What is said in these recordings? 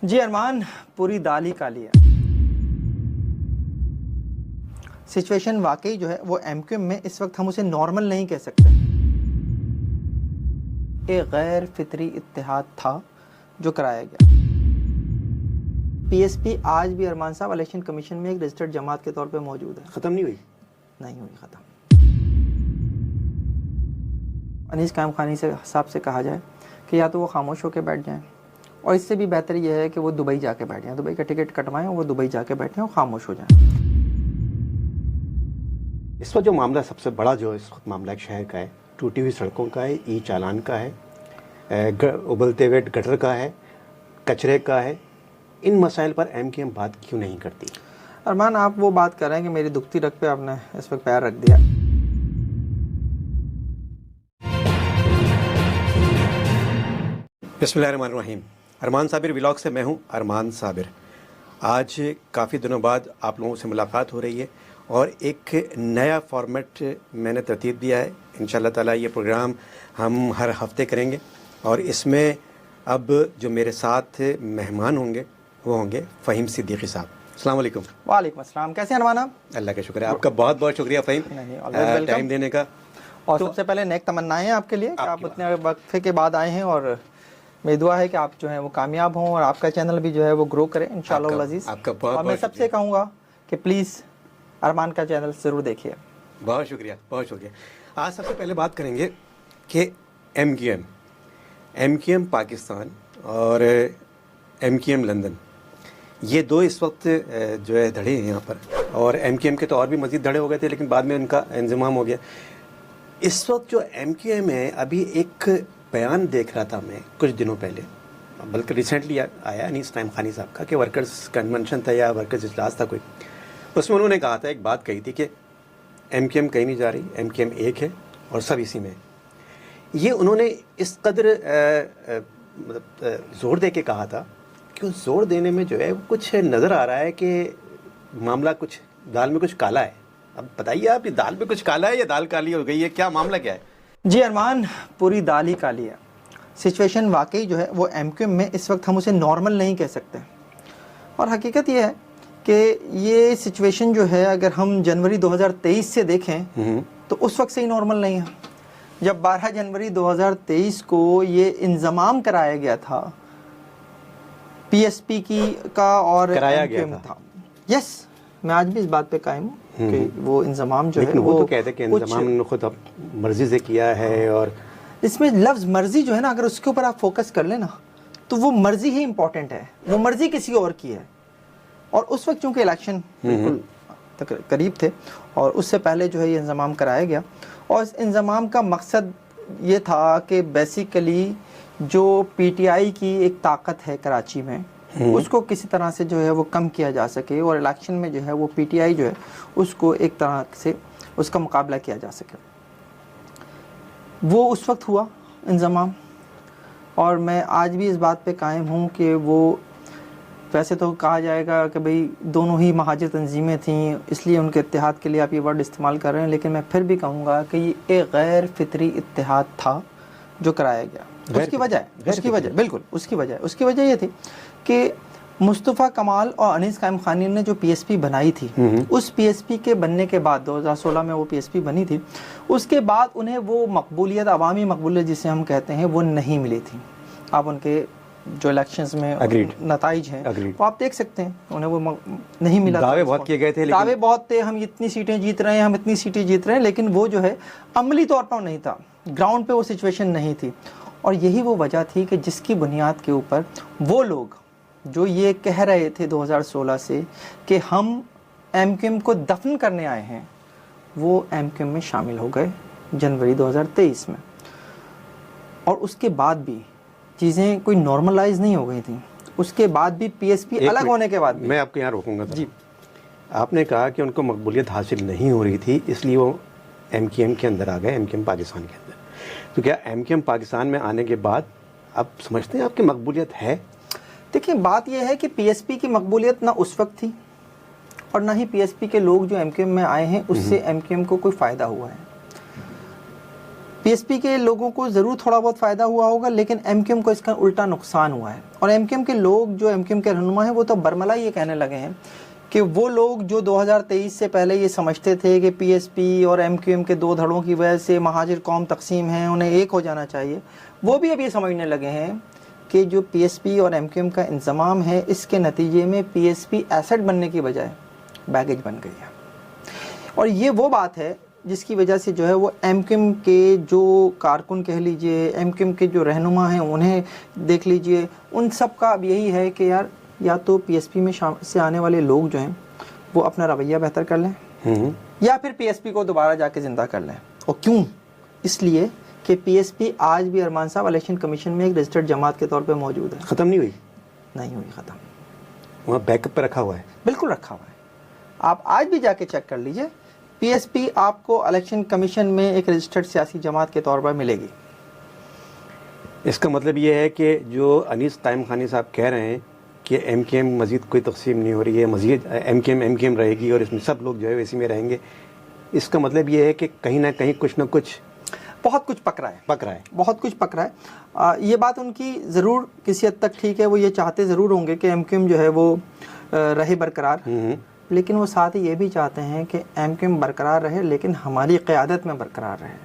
جی ارمان، پوری دال ہی کالی ہے۔ سچویشن واقعی جو ہے وہ ایم کیو ایم میں اس وقت ہم اسے نارمل نہیں کہہ سکتے۔ ایک غیر فطری اتحاد تھا جو کرایا گیا۔ پی ایس پی آج بھی ارمان صاحب الیکشن کمیشن میں ایک رجسٹرڈ جماعت کے طور پہ موجود ہے۔ ختم نہیں ہوئی؟ نہیں ہوئی ختم۔ انیس قائم خانی صاحب سے کہا جائے کہ یا تو وہ خاموش ہو کے بیٹھ جائیں، اور اس سے بھی بہتر یہ ہے کہ وہ دبئی جا کے بیٹھ جائیں، دبئی کا ٹکٹ کٹوائیں، وہ دبئی جا کے بیٹھیں اور خاموش ہو جائیں۔ اس وقت جو معاملہ سب سے بڑا جو اس وقت معاملہ ایک شہر کا ہے، ٹوٹی ہوئی سڑکوں کا ہے، ای چالان کا ہے، ابلتے ہوئے گٹر کا ہے، کچرے کا ہے، ان مسائل پر ایم کیو ایم بات کیوں نہیں کرتی؟ ارمان، آپ وہ بات کر رہے ہیں کہ میری دکھتی رگ پہ آپ نے اس وقت پیر رکھ دیا۔ بسم اللہ الرحمن الرحیم۔ ارمان صابر ولاگ سے میں ہوں ارمان صابر۔ آج کافی دنوں بعد آپ لوگوں سے ملاقات ہو رہی ہے اور ایک نیا فارمیٹ میں نے ترتیب دیا ہے۔ انشاءاللہ تعالیٰ یہ پروگرام ہم ہر ہفتے کریں گے، اور اس میں اب جو میرے ساتھ مہمان ہوں گے وہ ہوں گے فہیم صدیقی صاحب۔ السلام علیکم۔ وعلیکم السلام، کیسے ہیں ارمان آپ؟ اللہ کا شکر ہے، آپ کا بہت بہت شکریہ فہیم ٹائم دینے کا۔ اور سب سے پہلے نیک تمنائیں ہیں آپ کے لیے کہ آپ اتنے وقفے کے بعد آئے ہیں، اور میری دعا ہے کہ آپ جو ہیں وہ کامیاب ہوں اور آپ کا چینل بھی جو ہے وہ گرو کرے انشاءاللہ العزیز۔ اور میں سب سے کہوں گا کہ پلیز ارمان کا چینل ضرور دیکھیے۔ بہت شکریہ، بہت شکریہ۔ آج سب سے پہلے بات کریں گے کہ ایم کیو ایم پاکستان اور ایم کیو ایم لندن، یہ دو اس وقت جو ہے دھڑے ہیں یہاں پر، اور ایم کیو ایم کے تو اور بھی مزید دھڑے ہو گئے تھے لیکن بعد میں ان کا انضمام ہو گیا۔ اس وقت جو ایم کیو ایم ہے، ابھی ایک بیان دیکھ رہا تھا میں کچھ دنوں پہلے، بلکہ ریسنٹلی آیا انیس قائم خانی صاحب کا، کہ ورکرز کنونشن تھا یا ورکرز اجلاس تھا کوئی، اس میں انہوں نے کہا تھا، ایک بات کہی تھی کہ ایم کیو ایم کہیں نہیں جا رہی، ایم کیو ایم ایک ہے اور سب اسی میں ہے۔ یہ انہوں نے اس قدر مطلب زور دے کے کہا تھا کہ اس زور دینے میں جو ہے کچھ نظر آ رہا ہے کہ معاملہ کچھ دال میں کچھ کالا ہے۔ اب بتائیے آپ، یہ دال میں کچھ کالا ہے یا دال کالی ہو گئی ہے؟ کیا معاملہ کیا ہے؟ جی ارمان، پوری دال ہی کالی ہے۔ سچویشن واقعی جو ہے وہ ایم کیو ایم میں اس وقت ہم اسے نارمل نہیں کہہ سکتے، اور حقیقت یہ ہے کہ یہ سچویشن جو ہے اگر ہم جنوری 2023 سے دیکھیں تو اس وقت سے ہی نارمل نہیں ہے۔ جب 12 جنوری 2023 کو یہ انضمام کرایا گیا تھا پی ایس پی کا اور کرایا ایم کیو گیا ایم تھا، یس، میں آج بھی اس بات پہ قائم ہوں کہ وہ انضمام جو ہے لیکن وہ تو کہتے ہیں کہ انضمام نے خود مرضی سے کیا ہے، اور اس میں لفظ مرضی جو ہے نا، اگر اس کے اوپر آپ فوکس کر لیں نا تو وہ مرضی ہی امپورٹنٹ ہے، وہ مرضی کسی اور کی ہے۔ اور اس وقت چونکہ الیکشن بالکل قریب تھے اور اس سے پہلے جو ہے یہ انضمام کرایا گیا، اور اس انضمام کا مقصد یہ تھا کہ بیسیکلی جو پی ٹی آئی کی ایک طاقت ہے کراچی میں، اس کو کسی طرح سے جو ہے وہ کم کیا جا سکے، اور الیکشن میں جو ہے وہ پی ٹی آئی جو ہے اس کو ایک طرح سے اس کا مقابلہ کیا جا سکے۔ وہ اس وقت ہوا انضمام، اور میں آج بھی اس بات پہ قائم ہوں کہ وہ، ویسے تو کہا جائے گا کہ بھئی دونوں ہی مہاجر تنظیمیں تھیں اس لیے ان کے اتحاد کے لیے آپ یہ ورڈ استعمال کر رہے ہیں، لیکن میں پھر بھی کہوں گا کہ یہ ایک غیر فطری اتحاد تھا جو کرایا گیا۔ اس کی وجہ یہ تھی کہ مصطفیٰ کمال اور انیس قائم خانی نے جو پی ایس پی بنائی تھی، اس پی ایس پی کے بننے کے بعد 2016 میں وہ پی ایس پی بنی تھی، اس کے بعد انہیں وہ مقبولیت، عوامی مقبولیت جسے ہم کہتے ہیں، وہ نہیں ملی تھی۔ آپ ان کے جو الیکشنز میں نتائج ہیں وہ آپ دیکھ سکتے ہیں، انہیں وہ نہیں ملا۔ دعوے بہت کیے گئے تھے، دعوے بہت تھے، ہم اتنی سیٹیں جیت رہے ہیں، ہم اتنی سیٹیں جیت رہے ہیں، لیکن وہ جو ہے عملی طور پر نہیں تھا، گراؤنڈ پہ وہ سچویشن نہیں تھی۔ اور یہی وہ وجہ تھی کہ جس کی بنیاد کے اوپر وہ لوگ جو یہ کہہ رہے تھے 2016 سے کہ ہم ایم کیو ایم کو دفن کرنے آئے ہیں، وہ ایم کیو ایم میں شامل ہو گئے جنوری 2023 میں۔ اور اس کے بعد بھی چیزیں کوئی نارملائز نہیں ہو گئی تھیں، اس کے بعد بھی پی ایس پی الگ ہونے کے بعد بھی۔ میں آپ کو یہاں روکوں گا جی، آپ نے کہا کہ ان کو مقبولیت حاصل نہیں ہو رہی تھی اس لیے وہ ایم کیو ایم کے اندر آ گئے، ایم کیو ایم پاکستان کے اندر۔ تو کیا ایم کیو ایم پاکستان میں آنے کے بعد اب سمجھتے ہیں آپ کی مقبولیت ہے؟ دیکھیں، بات یہ ہے کہ پی ایس پی کی مقبولیت نہ اس وقت تھی اور نہ ہی پی ایس پی کے لوگ جو ایم کیو ایم میں آئے ہیں اس سے ایم کیو ایم کو کوئی فائدہ ہوا ہے۔ پی ایس پی کے لوگوں کو ضرور تھوڑا بہت فائدہ ہوا ہوگا، لیکن ایم کیو ایم کو اس کا الٹا نقصان ہوا ہے. اور ایم کیو ایم کے لوگ جو ایم کیو ایم کے رہنما ہیں وہ تو برملا یہ کہنے لگے ہیں کہ وہ لوگ جو 2023 سے پہلے یہ سمجھتے تھے کہ پی ایس پی اور ایم کیو ایم کے دو دھڑوں کی وجہ سے مہاجر قوم تقسیم ہیں، انہیں ایک ہو جانا چاہیے، وہ بھی اب یہ سمجھنے لگے ہیں کہ جو پی ایس پی اور ایم کیو ایم کا انضمام ہے اس کے نتیجے میں پی ایس پی ایسٹ بننے کی بجائے بیگیج بن گئی ہے. اور یہ وہ بات ہے جس کی وجہ سے جو ہے وہ ایم کیو ایم کے جو کارکن کہہ لیجئے، ایم کیو ایم کے جو رہنما ہیں انہیں دیکھ لیجئے، ان سب کا اب یہی ہے کہ یار یا تو پی ایس پی میں سے آنے والے لوگ جو ہیں وہ اپنا رویہ بہتر کر لیں یا پھر پی ایس پی کو دوبارہ جا کے زندہ کر لیں. اور کیوں؟ اس لیے کہ پی ایس پی آج بھی ارمان صاحب الیکشن کمیشن میں ایک رجسٹرڈ جماعت کے طور پہ موجود ہے. ختم نہیں ہوئی؟ نہیں ہوئی ختم، وہاں بیک اپ پہ رکھا ہوا ہے. بالکل رکھا ہوا ہے. آپ آج بھی جا کے چیک کر لیجئے، پی ایس پی آپ کو الیکشن کمیشن میں ایک رجسٹرڈ سیاسی جماعت کے طور پر ملے گی. اس کا مطلب یہ ہے کہ جو انیس قائم خانی صاحب کہہ رہے ہیں کہ ایم کیو ایم مزید کوئی تقسیم نہیں ہو رہی ہے، مزید ایم کیو ایم رہے گی اور اس میں سب لوگ جو ہے اسی میں رہیں گے، اس کا مطلب یہ ہے کہ کہیں نہ کہیں کچھ نہ کچھ بہت کچھ پک رہا ہے. بہت کچھ پک رہا ہے. یہ بات ان کی ضرور کسی حد تک ٹھیک ہے، وہ یہ چاہتے ضرور ہوں گے کہ ایم کیو ایم جو ہے وہ رہے برقرار، لیکن وہ ساتھ ہی یہ بھی چاہتے ہیں کہ ایم کیو ایم برقرار رہے لیکن ہماری قیادت میں برقرار رہے.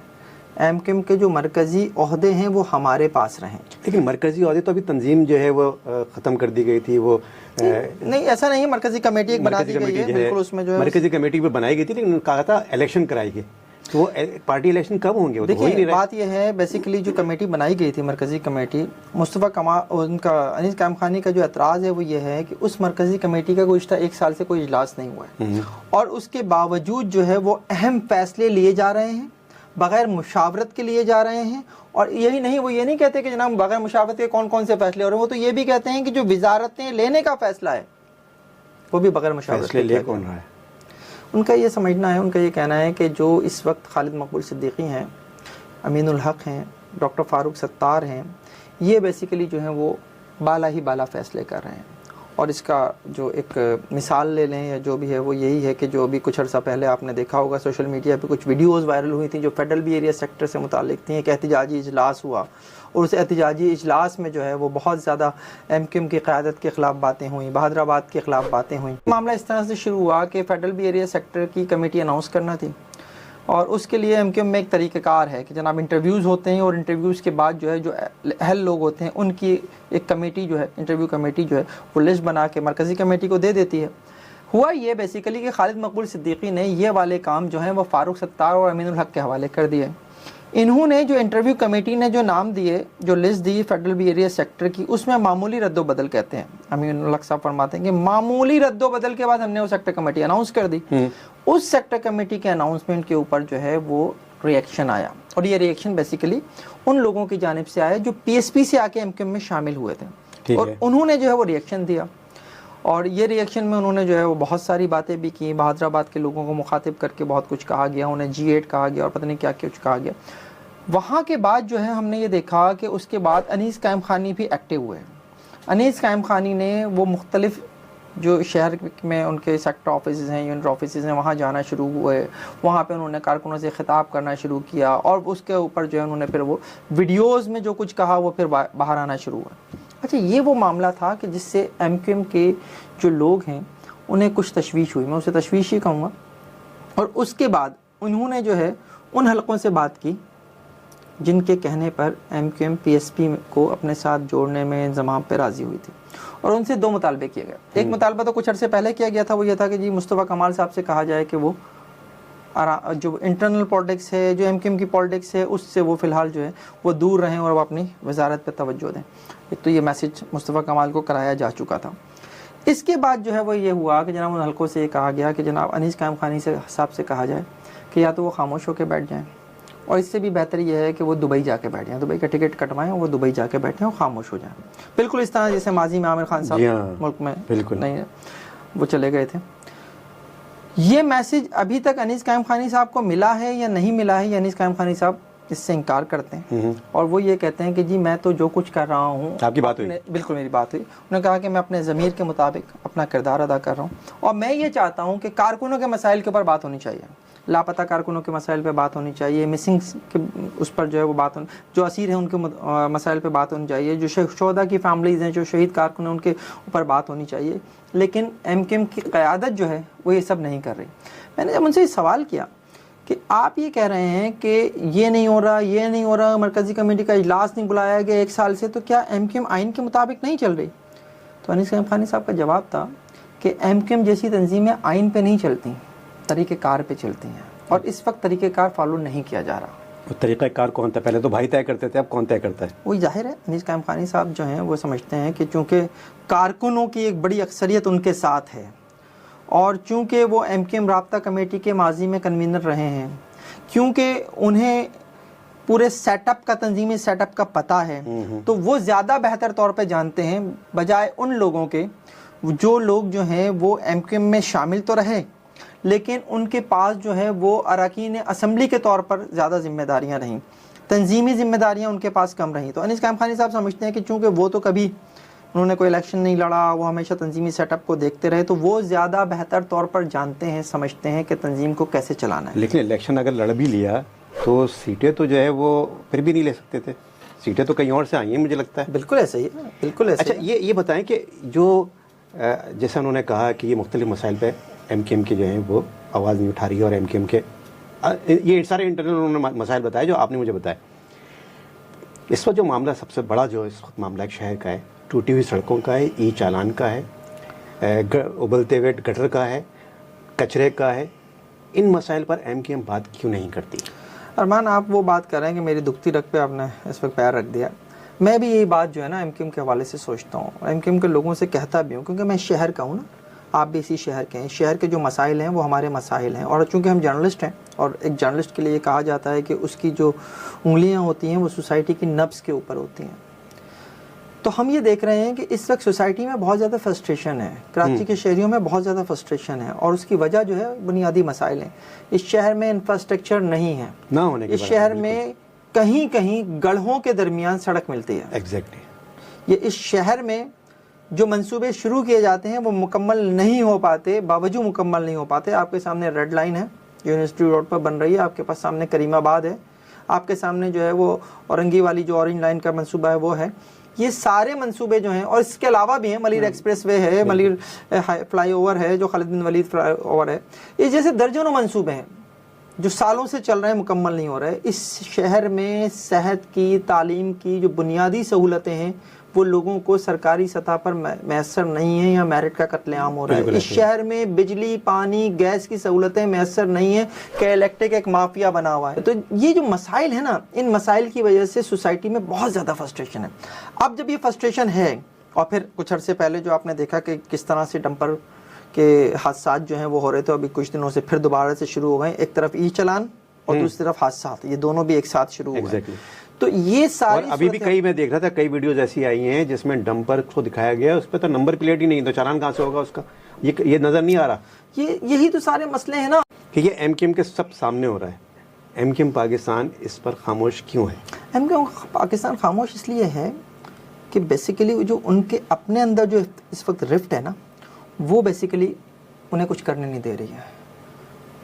ایم کیو ایم کے جو مرکزی عہدے ہیں وہ ہمارے پاس رہیں. لیکن مرکزی عہدے تو ابھی تنظیم جو ہے وہ ختم کر دی گئی تھی. وہ نہیں ایسا نہیں ہے، مرکزی کمیٹی ایک بنا دی گئی ہے، بالکل اس میں جو ہے مرکزی کمیٹی بھی بنائی گئی تھی، لیکن کہا تھا الیکشن کرائے گی. تو وہ پارٹی الیکشن کب ہوں گے؟ دیکھیں بات یہ ہے بیسیکلی جو کمیٹی بنائی گئی تھی مرکزی کمیٹی، مصطفیٰ کمال ان کا انیس قائم خانی کا جو اعتراض ہے وہ یہ ہے کہ اس مرکزی کمیٹی کا گزشتہ ایک سال سے کوئی اجلاس نہیں ہوا ہے اور اس کے باوجود جو ہے وہ اہم فیصلے لیے جا رہے ہیں، بغیر مشاورت کے لیے جا رہے ہیں. اور یہی نہیں، وہ یہ نہیں کہتے کہ جناب بغیر مشاورت کے کون کون سے فیصلے ہو رہے ہیں، وہ تو یہ بھی کہتے ہیں کہ جو وزارتیں لینے کا فیصلہ ہے وہ بھی بغیر مشاورت کے لے کون رہا ہے. ان کا یہ سمجھنا ہے، ان کا یہ کہنا ہے کہ جو اس وقت خالد مقبول صدیقی ہیں، امین الحق ہیں، ڈاکٹر فاروق ستار ہیں، یہ بیسیکلی جو ہیں وہ بالا ہی بالا فیصلے کر رہے ہیں. اور اس کا جو ایک مثال لے لیں یا جو بھی ہے وہ یہی ہے کہ جو ابھی کچھ عرصہ پہلے آپ نے دیکھا ہوگا سوشل میڈیا پہ کچھ ویڈیوز وائرل ہوئی تھیں جو فیڈرل بی ایریا سیکٹر سے متعلق تھیں. ایک احتجاجی اجلاس ہوا اور اس احتجاجی اجلاس میں جو ہے وہ بہت زیادہ ایم کیو ایم کی قیادت کے خلاف باتیں ہوئیں، بہادر آباد کے خلاف باتیں ہوئیں. معاملہ اس طرح سے شروع ہوا کہ فیڈرل بی ایریا سیکٹر کی کمیٹی اناؤنس کرنا تھی اور اس کے لیے ایم کیو ایم میں ایک طریقہ کار ہے کہ جناب انٹرویوز ہوتے ہیں اور انٹرویوز کے بعد جو ہے جو اہل لوگ ہوتے ہیں ان کی ایک کمیٹی جو ہے انٹرویو کمیٹی جو ہے وہ لسٹ بنا کے مرکزی کمیٹی کو دے دیتی ہے. ہوا یہ بیسیکلی کہ خالد مقبول صدیقی نے یہ والے کام جو ہیں وہ فاروق ستار اور امین الحق کے حوالے کر دیے. انہوں نے جو انٹرویو کمیٹی نے جو نام دیے، جو list the federal be area sector کی، اس میں معمولی رد و بدل کہتے ہیں. امین الحق صاحب فرماتے ہیں کہ معمولی رد و بدل کے بعد ہم نے وہ سیکٹر کمیٹی اناؤنس کر دی. اس سیکٹر کمیٹی کے اناؤنسمنٹ کے اوپر جو ہے وہ ریئیکشن آیا اور یہ ریئیکشن بیسیکلی ان لوگوں کی جانب سے آیا جو پی ایس پی سے آ کے ایم کیو ایم میں شامل ہوئے تھے اور انہوں نے جو ہے وہ ریئیکشن دیا. اور یہ ریئیکشن میں انہوں نے جو ہے وہ بہت ساری باتیں بھی کی، بہادر آباد کے لوگوں کو مخاطب کر کے بہت کچھ کہا گیا، انہیں G8 کہا گیا اور پتہ نہیں کیا کچھ کہا گیا. وہاں کے بعد جو ہے ہم نے یہ دیکھا کہ اس کے بعد انیس قائم خانی بھی ایکٹیو ہوئے. انیس قائم خانی نے وہ مختلف جو شہر میں ان کے سیکٹر آفیسز ہیں، یونٹ آفیسز ہیں، وہاں جانا شروع ہوئے. وہاں پہ انہوں نے کارکنوں سے خطاب کرنا شروع کیا اور اس کے اوپر جو ہے انہوں نے پھر وہ ویڈیوز میں جو کچھ کہا وہ پھر باہر آنا شروع ہوا. اچھا یہ وہ معاملہ تھا کہ جس سے ایم کیو ایم کے جو لوگ ہیں انہیں کچھ تشویش ہوئی، میں اسے تشویش ہی کہوں گا. اور اس کے بعد انہوں نے جو ہے ان حلقوں سے بات کی جن کے کہنے پر M Q M P S P کو اپنے ساتھ جوڑنے میں انضمام پہ راضی ہوئی تھی اور ان سے دو مطالبے کیے گئے. ایک مطالبہ تو کچھ عرصے پہلے کیا گیا تھا، وہ یہ تھا کہ جی مصطفیٰ کمال صاحب سے کہا جائے کہ وہ جو انٹرنل پالیٹکس ہے، جو ایم کیو ایم کی پالیٹکس ہے، اس سے وہ فی الحال جو ہے وہ دور رہیں اور وہ اپنی وزارت پہ توجہ دیں. ایک تو یہ میسج مصطفیٰ کمال کو کرایا جا چکا تھا. اس کے بعد جو ہے وہ یہ ہوا کہ جناب ان حلقوں سے یہ کہا گیا کہ جناب انیس قائم خانی صاحب سے کہا جائے کہ یا تو وہ خاموش ہو کے بیٹھ جائیں اور اس سے بھی بہتر یہ ہے کہ وہ دبئی جا کے بیٹھ جائیں، دبئی کا ٹکٹ کٹوائیں اور وہ دبئی جا کے بیٹھیں اور خاموش ہو جائیں. بالکل اس طرح جیسے ماضی میں عامر خان صاحب ملک میں نہیں وہ چلے گئے تھے. یہ میسج ابھی تک انیس قائم خانی صاحب کو ملا ہے یا نہیں ملا ہے، یا انیس قائم خانی صاحب اس سے انکار کرتے ہیں اور وہ یہ کہتے ہیں کہ جی میں تو جو کچھ کر رہا ہوں. آپ کی بات ہوئی؟ بالکل میری بات ہوئی. انہوں نے کہا کہ میں اپنے ضمیر کے مطابق اپنا کردار ادا کر رہا ہوں اور میں یہ چاہتا ہوں کہ کارکنوں کے مسائل کے اوپر بات ہونی چاہیے. لاپتہ کارکنوں کے مسائل پہ بات ہونی چاہیے, مسنگ کے اس پر جو ہے وہ بات ہونی, جو اسیر ہیں ان کے مسائل پہ بات ہونی چاہیے, جو شہداء کی فیملیز ہیں, جو شہید کارکن ہیں, ان کے اوپر بات ہونی چاہیے. لیکن ایم کیو ایم کی قیادت جو ہے وہ یہ سب نہیں کر رہی. میں نے جب ان سے یہ سوال کیا کہ آپ یہ کہہ رہے ہیں کہ یہ نہیں ہو رہا, یہ نہیں ہو رہا, مرکزی کمیٹی کا اجلاس نہیں بلایا گیا 1 سال سے, تو کیا ایم کیو ایم آئین کے مطابق نہیں چل رہی؟ تو انیس کریم خانی صاحب کا جواب تھا کہ ایم کیو ایم جیسی تنظیمیں آئین پہ نہیں چلتی, طریقہ کار پہ چلتی ہیں, اور اس وقت طریقہ کار فالو نہیں کیا جا رہا. طریقہ کار کون تھا؟ پہلے تو بھائی طے کرتے تھے, اب کون طے کرتا ہے؟ وہی ظاہر ہے, انیس قائم خانی صاحب جو ہیں وہ سمجھتے ہیں کہ چونکہ کارکنوں کی ایک بڑی اکثریت ان کے ساتھ ہے, اور چونکہ وہ ایم کیو ایم رابطہ کمیٹی کے ماضی میں کنوینر رہے ہیں, کیونکہ انہیں پورے سیٹ اپ کا, تنظیمی سیٹ اپ کا پتہ ہے, تو وہ زیادہ بہتر طور پہ جانتے ہیں بجائے ان لوگوں کے جو لوگ جو ہیں وہ ایم کیو ایم میں شامل تو رہے لیکن ان کے پاس جو ہے وہ اراکین اسمبلی کے طور پر زیادہ ذمہ داریاں رہیں, تنظیمی ذمہ داریاں ان کے پاس کم رہیں. تو انیس قائم خانی صاحب سمجھتے ہیں کہ چونکہ وہ تو کبھی انہوں نے کوئی الیکشن نہیں لڑا, وہ ہمیشہ تنظیمی سیٹ اپ کو دیکھتے رہے, تو وہ زیادہ بہتر طور پر جانتے ہیں, سمجھتے ہیں کہ تنظیم کو کیسے چلانا ہے. لیکن الیکشن اگر لڑ بھی لیا تو سیٹیں تو جو ہے وہ پھر بھی نہیں لے سکتے تھے, سیٹیں تو کہیں اور سے آئی ہیں مجھے لگتا ہے. بالکل ایسا ہی ہے, بالکل ایسا. اچھا یہ بتائیں کہ جو جیسے انہوں نے کہا کہ یہ مختلف مسائل پہ ایم کیو ایم کے جو ہیں وہ آواز نہیں اٹھا رہی ہے, اور ایم کیو ایم کے یہ سارے انٹرنل انہوں نے مسائل بتائے جو آپ نے مجھے بتایا. اس وقت جو معاملہ سب سے بڑا جو اس وقت معاملہ ایک شہر کا ہے, ٹوٹی ہوئی سڑکوں کا ہے, ای چالان کا ہے, ابلتے ہوئے گٹر کا ہے, کچرے کا ہے, ان مسائل پر ایم کیو ایم بات کیوں نہیں کرتی؟ ارمان, آپ وہ بات کر رہے ہیں کہ میری دکھتی رگ پہ آپ نے اس وقت پیر رکھ دیا. میں بھی یہی بات جو ہے نا ایم کیو ایم کے حوالے سے سوچتا ہوں, ایم کیو ایم کے لوگوں سے کہتا بھی ہوں, کیونکہ میں شہر کا ہوں نا, آپ بھی اسی شہر کے ہیں. شہر کے جو مسائل ہیں وہ ہمارے مسائل ہیں, اور چونکہ ہم جرنلسٹ ہیں, اور ایک جرنلسٹ کے لیے یہ کہا جاتا ہے کہ اس کی جو انگلیاں ہوتی ہیں وہ سوسائٹی کی نبض کے اوپر ہوتی ہیں. تو ہم یہ دیکھ رہے ہیں کہ اس وقت سوسائٹی میں بہت زیادہ فرسٹریشن ہے, کراچی کے شہریوں میں بہت زیادہ فرسٹریشن ہے, اور اس کی وجہ جو ہے بنیادی مسائل ہیں. اس شہر میں انفراسٹرکچر نہیں ہے, نہ ہونے کے اس شہر میں کہیں کہیں گڑھوں کے درمیان سڑک ملتی ہے. ایگزیکٹلی. یہ اس شہر میں جو منصوبے شروع کیے جاتے ہیں وہ مکمل نہیں ہو پاتے, باوجود مکمل نہیں ہو پاتے. آپ کے سامنے ریڈ لائن ہے یونیورسٹی روڈ پر بن رہی ہے, آپ کے پاس سامنے کریم آباد ہے, آپ کے سامنے جو ہے وہ اورنگی والی جو اورنج لائن کا منصوبہ ہے وہ ہے. یہ سارے منصوبے جو ہیں, اور اس کے علاوہ بھی ہیں, ملیر ایکسپریس وے ہے, ملیر فلائی اوور ہے, جو خالد بن ولید فلائی اوور ہے, یہ جیسے درجنوں منصوبے ہیں جو سالوں سے چل رہے ہیں, مکمل نہیں ہو رہے. اس شہر میں صحت کی, تعلیم کی جو بنیادی سہولتیں ہیں وہ لوگوں کو سرکاری سطح پر میسر نہیں ہیں, یا میرٹ کا قتل عام ہو رہا ہے. اس شہر میں بجلی, پانی, گیس کی سہولتیں میسر نہیں ہیں کہ الیکٹرک ایک مافیا بنا ہوا ہے. تو یہ جو مسائل ہیں نا, ان مسائل کی وجہ سے سوسائٹی میں بہت زیادہ فرسٹریشن ہے. اب جب یہ فرسٹریشن ہے, اور پھر کچھ عرصے پہلے جو آپ نے دیکھا کہ کس طرح سے ڈمپر کے حادثات جو ہیں وہ ہو رہے تھے, ابھی کچھ دنوں سے پھر دوبارہ سے شروع ہو گئے. ایک طرف ای چلان اور دوسری طرف حادثات, یہ دونوں بھی ایک ساتھ شروع ہو گئے. تو یہ ساری, ابھی بھی کئی میں دیکھ رہا تھا, کئی ویڈیوز ایسی آئی ہیں جس میں ڈمپر کو دکھایا گیا, اس پہ تو نمبر پلیٹ ہی نہیں, تو چالان کہاں سے ہوگا اس کا, یہ نظر نہیں آ رہا. یہی تو سارے مسئلے ہیں نا کہ یہ ایم کیو ایم کے سب سامنے ہو رہا ہے. ایم کیو ایم پاکستان اس پر خاموش کیوں ہے؟ ایم کیو ایم پاکستان خاموش اس لیے ہے کہ بیسیکلی جو ان کے اپنے اندر جو اس وقت رفٹ ہے نا, وہ بیسیکلی انہیں کچھ کرنے نہیں دے رہی ہے.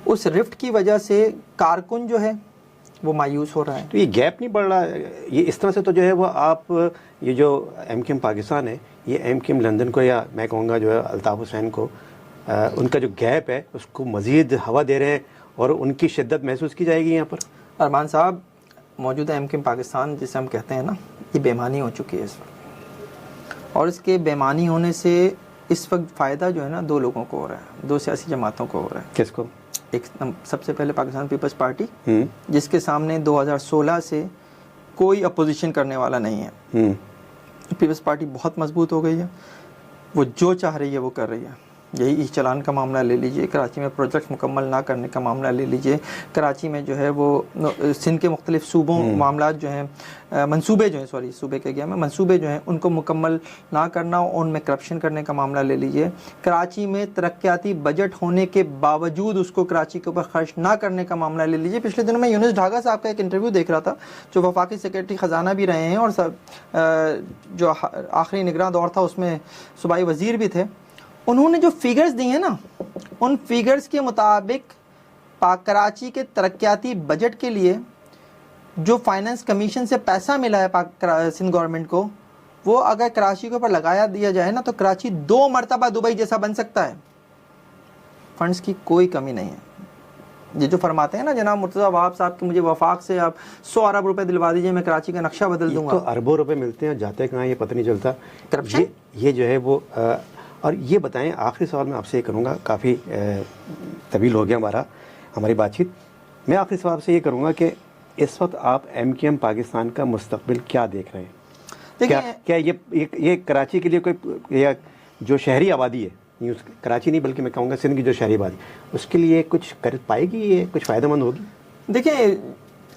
اس رفٹ کی وجہ سے کارکن جو ہے وہ مایوس ہو رہا ہے. تو یہ گیپ نہیں بڑھ رہا, یہ اس طرح سے تو جو ہے وہ آپ یہ جو ایم کیو ایم پاکستان ہے, یہ ایم کیو ایم لندن کو, یا میں کہوں گا جو ہے الطاف حسین کو, ان کا جو گیپ ہے اس کو مزید ہوا دے رہے ہیں, اور ان کی شدت محسوس کی جائے گی یہاں پر. ارمان صاحب, موجودہ ایم کیو ایم پاکستان جسے ہم کہتے ہیں نا, یہ بےمانی ہو چکی ہے اس وقت, اور اس کے بےمانی ہونے سے اس وقت فائدہ جو ہے نا دو لوگوں کو ہو رہا ہے, دو سیاسی جماعتوں کو ہو رہا ہے. کس کو؟ ایک سب سے پہلے پاکستان پیپلز پارٹی, جس کے سامنے 2016 سے کوئی اپوزیشن کرنے والا نہیں ہے. پیپلز پارٹی بہت مضبوط ہو گئی ہے, وہ جو چاہ رہی ہے وہ کر رہی ہے. یہی ای چلان کا معاملہ لے لیجئے, کراچی میں پروجیکٹ مکمل نہ کرنے کا معاملہ لے لیجئے, کراچی میں جو ہے وہ سندھ کے مختلف صوبوں معاملات جو ہیں, منصوبے جو ہیں, صوبے کے گیا میں, منصوبے جو ہیں ان کو مکمل نہ کرنا, ان میں کرپشن کرنے کا معاملہ لے لیجئے. کراچی میں ترقیاتی بجٹ ہونے کے باوجود اس کو کراچی کے اوپر خرچ نہ کرنے کا معاملہ لے لیجئے. پچھلے دنوں میں یونس ڈھاگا صاحب کا ایک انٹرویو دیکھ رہا تھا, جو وفاقی سیکرٹری خزانہ بھی رہے ہیں, اور جو آخری نگراں دور تھا اس میں صوبائی وزیر بھی تھے. انہوں نے جو فیگرز دی ہیں نا, ان فیگرز کے مطابق کراچی کے ترقیاتی بجٹ کے لیے جو فائنانس کمیشن سے پیسہ ملا ہے سندھ گورنمنٹ کو، وہ اگر کراچی کے اوپر لگایا دیا جائے نا تو کراچی 2 مرتبہ دبئی جیسا بن سکتا ہے. فنڈز کی کوئی کمی نہیں ہے. یہ جو فرماتے ہیں نا جناب مرتضیٰ وہاب صاحب کہ مجھے وفاق سے آپ 100 ارب روپے دلوا دیجئے میں کراچی کا نقشہ بدل دوں گا. تو اربوں روپے ملتے ہیں، جاتے کہاں یہ پتہ نہیں چلتا. کرپشن یہ جو ہے وہ اور یہ بتائیں، آخری سوال میں آپ سے یہ کروں گا، کافی طویل ہو گیا ہماری بات چیت. میں آخری سوال سے یہ کروں گا کہ اس وقت آپ MQM پاکستان کا مستقبل کیا دیکھ رہے ہیں؟ کیا یہ کراچی کے لیے کوئی جو شہری آبادی ہے، کراچی نہیں بلکہ میں کہوں گا سندھ کی جو شہری آبادی، اس کے لیے کچھ کر پائے گی، یہ کچھ فائدہ مند ہوگی؟ دیکھیں،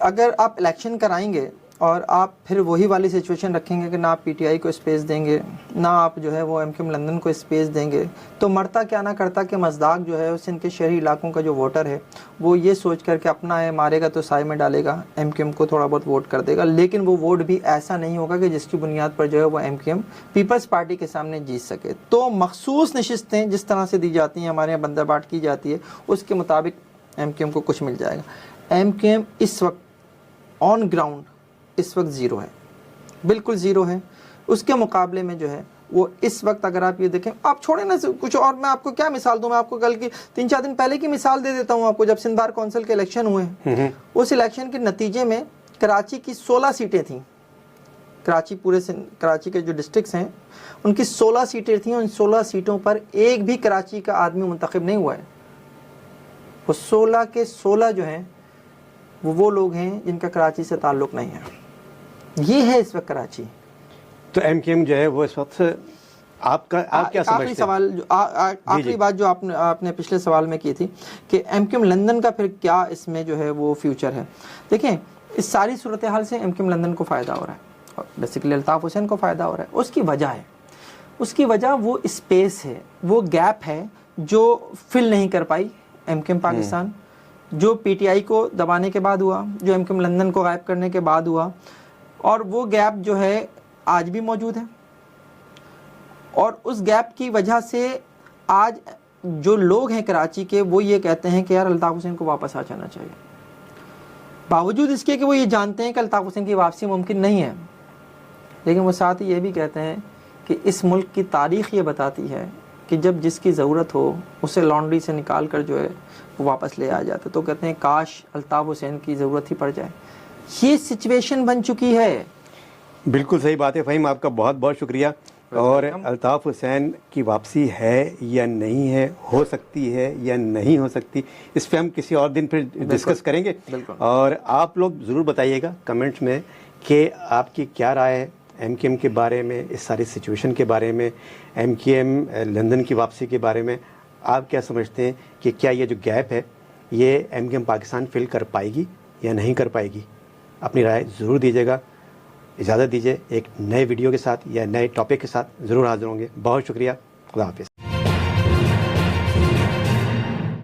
اگر آپ الیکشن کرائیں گے اور آپ پھر وہی والی سچویشن رکھیں گے کہ نہ آپ PTI کو اسپیس دیں گے، نہ آپ جو ہے وہ MQM لندن کو اسپیس دیں گے، تو مرتا کیا نہ کرتا کہ مزداق جو ہے سندھ کے شہری علاقوں کا جو ووٹر ہے وہ یہ سوچ کر کہ اپنا ہے مارے گا تو سائے میں ڈالے گا، MQM کو تھوڑا بہت ووٹ کر دے گا، لیکن وہ ووٹ بھی ایسا نہیں ہوگا کہ جس کی بنیاد پر جو ہے وہ MQM پیپلز پارٹی کے سامنے جیت سکے. تو مخصوص نشستیں جس طرح سے دی جاتی ہیں، ہمارے یہاں بندہ بانٹ کی جاتی ہے، اس کے مطابق MQM کو کچھ مل جائے گا. MQM اس وقت آن گراؤنڈ اس وقت زیرو ہے، بالکل زیرو ہے. اس کے مقابلے میں جو ہے وہ اس وقت اگر آپ یہ دیکھیں، آپ چھوڑیں نا کچھ اور، میں آپ کو کیا مثال دوں، میں آپ کو کل کی 3-4 دن پہلے کی مثال دے دیتا ہوں آپ کو. جب سندھ بار کونسل کے الیکشن ہوئے ہیں، اس الیکشن کے نتیجے میں کراچی کی 16 سیٹیں تھیں. کراچی کے جو ڈسٹرکٹس ہیں ان کی 16 سیٹیں تھیں. ان 16 سیٹوں پر ایک بھی کراچی کا آدمی منتخب نہیں ہوا ہے. وہ 16 کے 16 جو ہیں وہ لوگ ہیں جن کا کراچی سے تعلق نہیں ہے. یہ ہے اس وقت کراچی. تو MQM جو ہے وہ اس وقت آپ کیا سمجھتے ہیں؟ سوال آخری بات جو آپ نے پچھلے سوال میں کی تھی کہ MQM لندن کا پھر کیا اس میں جو ہے وہ فیوچر ہے. دیکھیں، اس ساری صورتحال سے MQM لندن کو فائدہ ہو رہا ہے، بیسیکلی الطاف حسین کو فائدہ ہو رہا ہے. اس کی وجہ ہے، اس کی وجہ وہ اسپیس ہے، وہ گیپ ہے جو فل نہیں کر پائی MQM پاکستان، جو PTI کو دبانے کے بعد ہوا، جو MQM لندن کو غائب کرنے کے بعد ہوا. اور وہ گیپ جو ہے آج بھی موجود ہے، اور اس گیپ کی وجہ سے آج جو لوگ ہیں کراچی کے وہ یہ کہتے ہیں کہ یار الطاف حسین کو واپس آ جانا چاہیے، باوجود اس کے کہ وہ یہ جانتے ہیں کہ الطاف حسین کی واپسی ممکن نہیں ہے. لیکن وہ ساتھ ہی یہ بھی کہتے ہیں کہ اس ملک کی تاریخ یہ بتاتی ہے کہ جب جس کی ضرورت ہو اسے لانڈری سے نکال کر جو ہے وہ واپس لے آ جاتے. تو کہتے ہیں کاش الطاف حسین کی ضرورت ہی پڑ جائے. یہ سچویشن بن چکی ہے. بالکل صحیح بات ہے فہیم، آپ کا بہت بہت شکریہ. اور الطاف حسین کی واپسی ہے یا نہیں ہے، ہو سکتی ہے یا نہیں ہو سکتی، اس پہ ہم کسی اور دن پھر ڈسکس کریں گے. اور آپ لوگ ضرور بتائیے گا کمنٹس میں کہ آپ کی کیا رائے ہے MQM کے بارے میں، اس ساری سچویشن کے بارے میں، MQM لندن کی واپسی کے بارے میں. آپ کیا سمجھتے ہیں کہ کیا یہ جو گیپ ہے یہ MQM پاکستان فل کر پائے گی یا نہیں کر پائے گی؟ اپنی رائے ضرور دیجیے گا. اجازت دیجیے، ایک نئے ویڈیو کے ساتھ یا نئے ٹاپک کے ساتھ ضرور حاضر ہوں گے. بہت شکریہ. خدا حافظ.